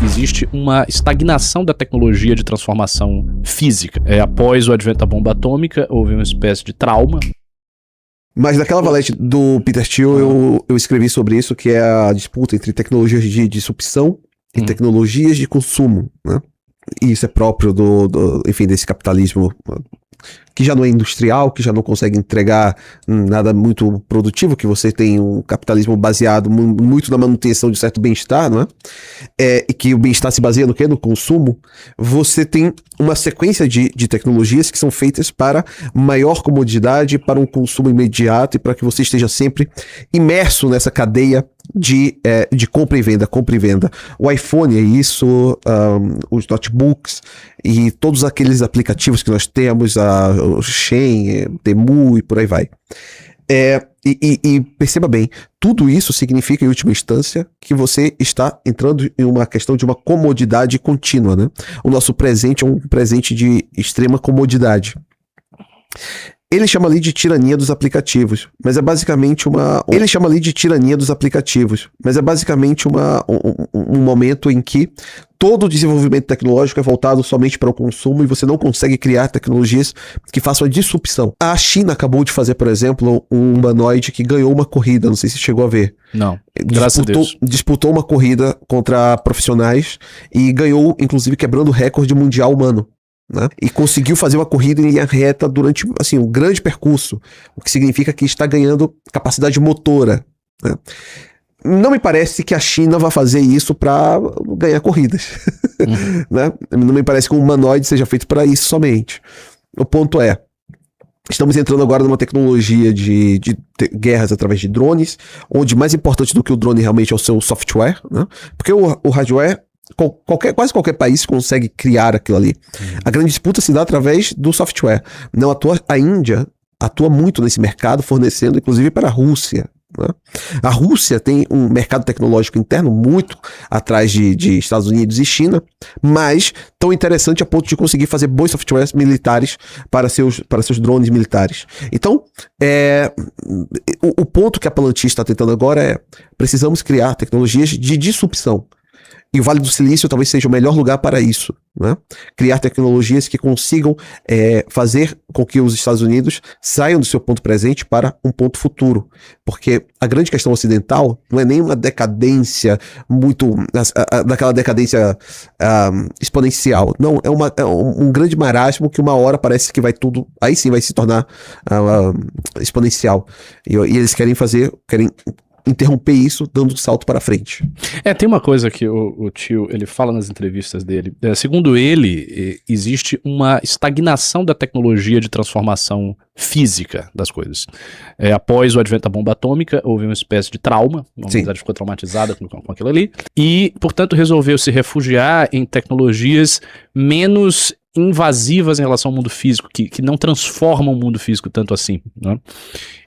existe uma estagnação da tecnologia de transformação física. Após o advento da bomba atômica, houve uma espécie de trauma. Mas naquela valete do Peter Thiel, eu escrevi sobre isso, que é a disputa entre tecnologias de disrupção e tecnologias de consumo, né? E isso é próprio enfim, desse capitalismo que já não é industrial, que já não consegue entregar nada muito produtivo, que você tem um capitalismo baseado muito na manutenção de certo bem-estar, não é? E que o bem-estar se baseia no quê? No consumo. Você tem uma sequência de tecnologias que são feitas para maior comodidade, para um consumo imediato e para que você esteja sempre imerso nessa cadeia de compra e venda, compra e venda. O iPhone é isso, os notebooks e todos aqueles aplicativos que nós temos, o Shein, Temu e por aí vai. E perceba bem, tudo isso significa, em última instância, que você está entrando em uma questão de uma comodidade contínua, né? O nosso presente é um presente de extrema comodidade. Ele chama ali de tirania dos aplicativos, mas é basicamente Ele chama ali de tirania dos aplicativos, mas é basicamente um momento em que todo o desenvolvimento tecnológico é voltado somente para o consumo e você não consegue criar tecnologias que façam a disrupção. A China acabou de fazer, por exemplo, um humanoide que ganhou uma corrida, não sei se chegou a ver. Não, graças a Deus. Disputou uma corrida contra profissionais e ganhou, inclusive, quebrando o recorde mundial humano. Né? E conseguiu fazer uma corrida em linha reta durante assim, um grande percurso, o que significa que está ganhando capacidade motora. Né? Não me parece que a China vai fazer isso para ganhar corridas. Né? Não me parece que um humanoide seja feito para isso somente. O ponto é, estamos entrando agora numa tecnologia de guerras através de drones, onde mais importante do que o drone realmente é o seu software, né? Porque o hardware quase qualquer país consegue criar aquilo ali. A grande disputa se dá através do software. Não à toa, a Índia atua muito nesse mercado, fornecendo inclusive para a Rússia. Né? A Rússia tem um mercado tecnológico interno muito atrás de Estados Unidos e China, mas tão interessante a ponto de conseguir fazer bons softwares militares para seus drones militares. Então, o ponto que a Palantir está tentando agora é: precisamos criar tecnologias de disrupção. E o Vale do Silício talvez seja o melhor lugar para isso, né? Criar tecnologias que consigam fazer com que os Estados Unidos saiam do seu ponto presente para um ponto futuro. Porque a grande questão ocidental não é nem uma decadência muito daquela decadência exponencial. Não, é um grande marasmo que uma hora parece que vai tudo, aí sim vai se tornar exponencial. E eles querem interromper isso dando um salto para frente. Tem uma coisa que o Thiel, ele fala nas entrevistas dele. Segundo ele, existe uma estagnação da tecnologia de transformação física das coisas. Após o advento da bomba atômica, houve uma espécie de trauma, a humanidade ficou traumatizada com aquilo ali, e, portanto, resolveu se refugiar em tecnologias menos invasivas em relação ao mundo físico, que não transformam o mundo físico tanto assim, né?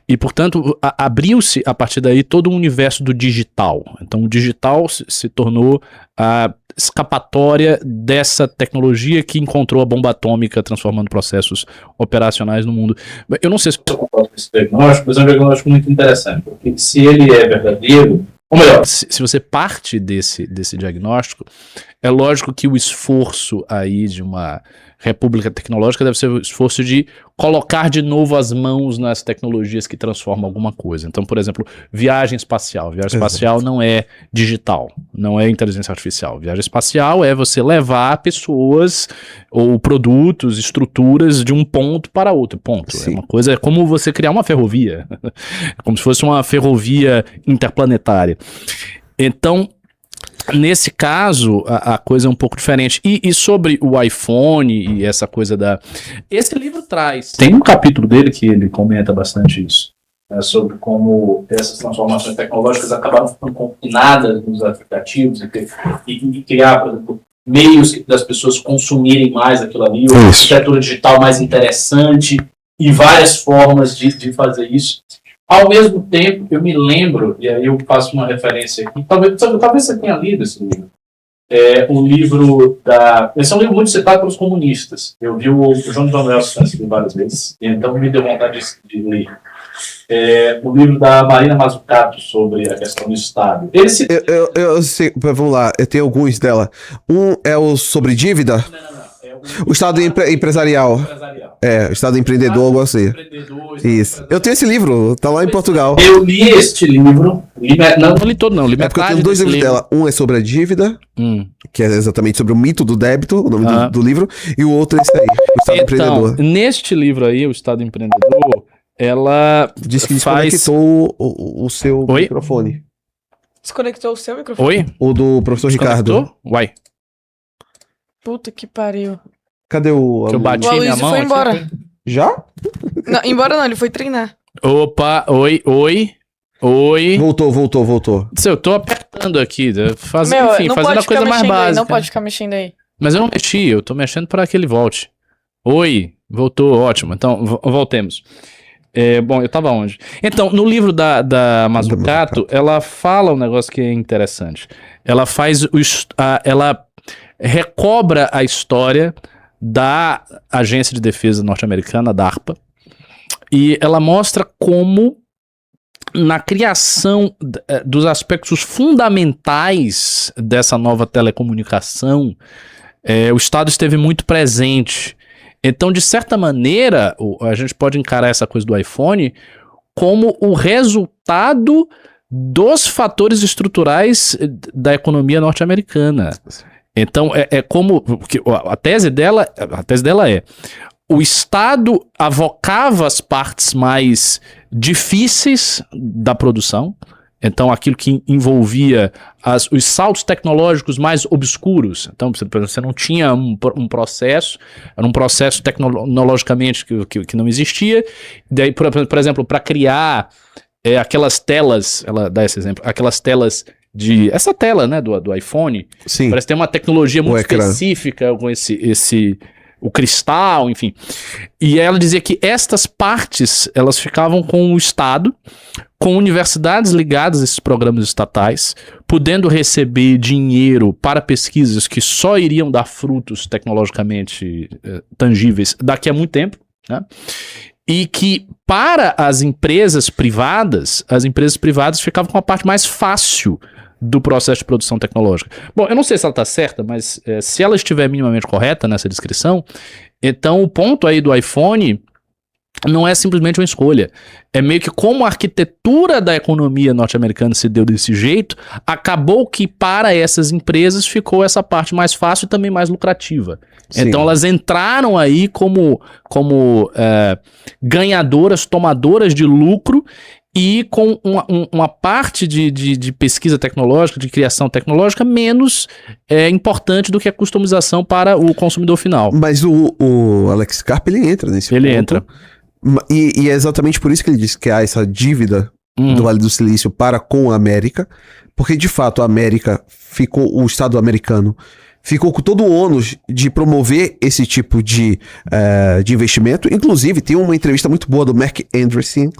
E, portanto, abriu-se a partir daí todo um universo do digital. Então, o digital se tornou a escapatória dessa tecnologia que encontrou a bomba atômica, transformando processos operacionais no mundo. Eu não sei se eu concordo com esse diagnóstico, mas é um diagnóstico muito interessante, porque se ele é verdadeiro, ou melhor, se você parte desse diagnóstico, é lógico que o esforço aí de uma república tecnológica deve ser o esforço de colocar de novo as mãos nas tecnologias que transformam alguma coisa. Então, por exemplo, viagem espacial. Viagem espacial não é digital, não é inteligência artificial. Viagem espacial é você levar pessoas ou produtos, estruturas de um ponto para outro ponto. Sim. É uma coisa, é como você criar uma ferrovia. É como se fosse uma ferrovia interplanetária. Então, nesse caso, a coisa é um pouco diferente. E sobre o iPhone e essa coisa Esse livro tem um capítulo dele que ele comenta bastante isso. Sobre como essas transformações tecnológicas acabaram ficando confinadas nos aplicativos e criar, por exemplo, meios das pessoas consumirem mais aquilo ali, uma arquitetura digital mais interessante e várias formas de fazer isso. Ao mesmo tempo, eu me lembro, e aí eu faço uma referência aqui, talvez você tenha lido esse livro, o livro esse é um livro muito citado pelos comunistas. Eu vi o João de Manuel esse livro várias vezes, então me deu vontade de ler. O livro da Marina Mazzucato sobre a questão do Estado. Eu sei, vamos lá, eu tenho alguns dela. Um é o sobre dívida. O Estado empresarial. O Estado empreendedor, algo assim. Isso. Eu tenho esse livro, tá lá em Portugal. Eu li este livro. Não li todo, não. Li porque eu tenho dois livros dela. Um é sobre a dívida, que é exatamente sobre o mito do débito, o nome do livro. E o outro é esse aí, o Estado Empreendedor. Neste livro aí, o Estado Empreendedor, ela diz que desconectou o seu microfone. Desconectou o seu microfone? Oi? O do professor Ricardo. Uai. Puta que pariu. Cadê o... Que eu bati minha mão foi embora. Aqui. Já? Não, embora não, ele foi treinar. Opa, oi. Voltou. Eu tô apertando aqui, fazendo a coisa mais básica. Aí, não pode ficar mexendo aí. Mas eu não mexi, eu tô mexendo para que ele volte. Oi, voltou, ótimo. Então, voltemos. Bom, eu tava onde? Então, no livro da Mazzucato, ela fala um negócio que é interessante. Ela ela recobra a história da Agência de Defesa Norte-Americana, DARPA, e ela mostra como na criação dos aspectos fundamentais dessa nova telecomunicação, o Estado esteve muito presente. Então, de certa maneira, a gente pode encarar essa coisa do iPhone como o resultado dos fatores estruturais da economia norte-americana. Então, como... Porque a tese dela é: o Estado avocava as partes mais difíceis da produção, então aquilo que envolvia os saltos tecnológicos mais obscuros. Então, por exemplo, você não tinha um processo, era um processo tecnologicamente que não existia. Daí, por exemplo, para criar aquelas telas, ela dá esse exemplo, aquelas telas essa tela, né, do iPhone. Sim. Parece ter uma tecnologia muito específica com o cristal, enfim. E ela dizia que estas partes, elas ficavam com o Estado, com universidades ligadas a esses programas estatais, podendo receber dinheiro para pesquisas que só iriam dar frutos tecnologicamente tangíveis daqui a muito tempo, né? E que para as empresas privadas ficavam com a parte mais fácil do processo de produção tecnológica. Bom, eu não sei se ela está certa, mas se ela estiver minimamente correta nessa descrição, então o ponto aí do iPhone não é simplesmente uma escolha. É meio que como a arquitetura da economia norte-americana se deu desse jeito, acabou que para essas empresas ficou essa parte mais fácil e também mais lucrativa. Sim. Então elas entraram aí como ganhadoras, tomadoras de lucro, e com uma parte de pesquisa tecnológica, de criação tecnológica, menos importante do que a customização para o consumidor final. Mas o Alex Karp, ele entra nesse ponto. Ele entra. E é exatamente por isso que ele diz que há essa dívida do Vale do Silício para com a América, porque de fato a América o Estado americano ficou com todo o ônus de promover esse tipo de investimento. Inclusive, tem uma entrevista muito boa do Mark Andreessen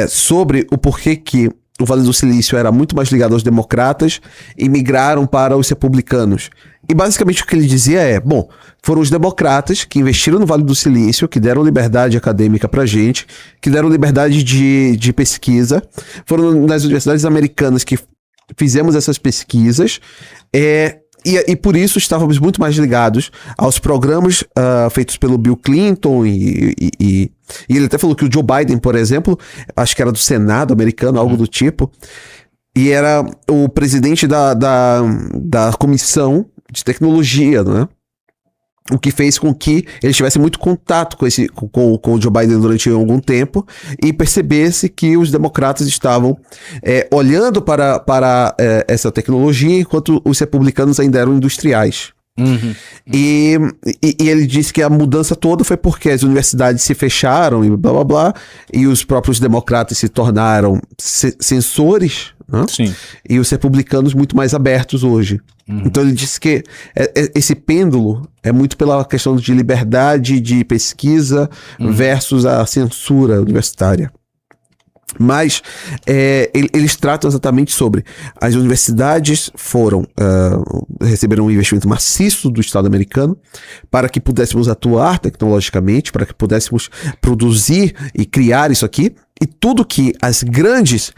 sobre o porquê que o Vale do Silício era muito mais ligado aos democratas e migraram para os republicanos. E basicamente o que ele dizia bom, foram os democratas que investiram no Vale do Silício, que deram liberdade acadêmica pra gente, que deram liberdade de pesquisa, foram nas universidades americanas que fizemos essas pesquisas, e por isso estávamos muito mais ligados aos programas feitos pelo Bill Clinton e ele até falou que o Joe Biden, por exemplo, acho que era do Senado americano, algo do tipo, e era o presidente da comissão de tecnologia, né? O que fez com que ele tivesse muito contato com o Joe Biden durante algum tempo e percebesse que os democratas estavam olhando para essa tecnologia, enquanto os republicanos ainda eram industriais. Uhum. E ele disse que a mudança toda foi porque as universidades se fecharam e blá blá blá, e os próprios democratas se tornaram censores, né? Sim. E os republicanos muito mais abertos hoje. Uhum. Então ele disse que esse pêndulo é muito pela questão de liberdade de pesquisa versus a censura universitária. Mas eles tratam exatamente sobre as universidades receberam um investimento maciço do Estado americano para que pudéssemos atuar tecnologicamente, para que pudéssemos produzir e criar isso aqui. E tudo que as grandes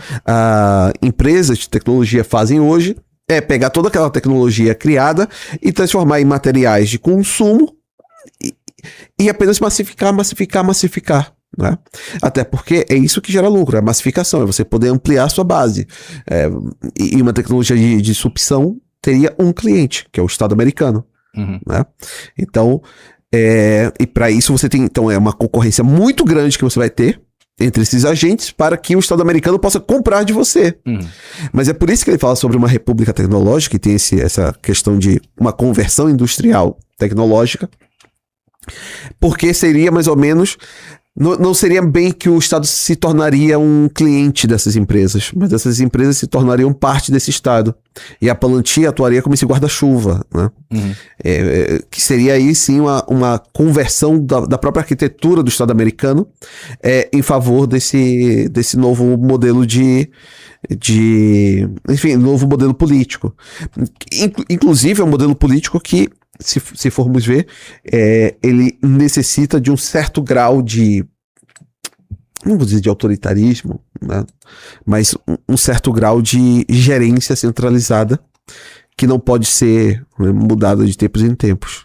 empresas de tecnologia fazem hoje é pegar toda aquela tecnologia criada e transformar em materiais de consumo e apenas massificar. Né? Até porque é isso que gera lucro, é a massificação, é você poder ampliar a sua base. E uma tecnologia de sucção teria um cliente, que é o Estado americano. Né? Então, e para isso você tem, então, uma concorrência muito grande que você vai ter entre esses agentes para que o Estado americano possa comprar de você. Mas é por isso que ele fala sobre uma república tecnológica, e tem essa questão de uma conversão industrial tecnológica, porque seria mais ou menos... Não seria bem que o Estado se tornaria um cliente dessas empresas, mas essas empresas se tornariam parte desse Estado. E a Palantir atuaria como esse guarda-chuva, né? Que seria aí sim uma conversão da própria arquitetura do Estado americano em favor desse novo modelo enfim, novo modelo político. Inclusive é um modelo político que, se formos ver, ele necessita de um certo grau de, não vou dizer de autoritarismo, né? Mas um certo grau de gerência centralizada que não pode ser, né, mudada de tempos em tempos.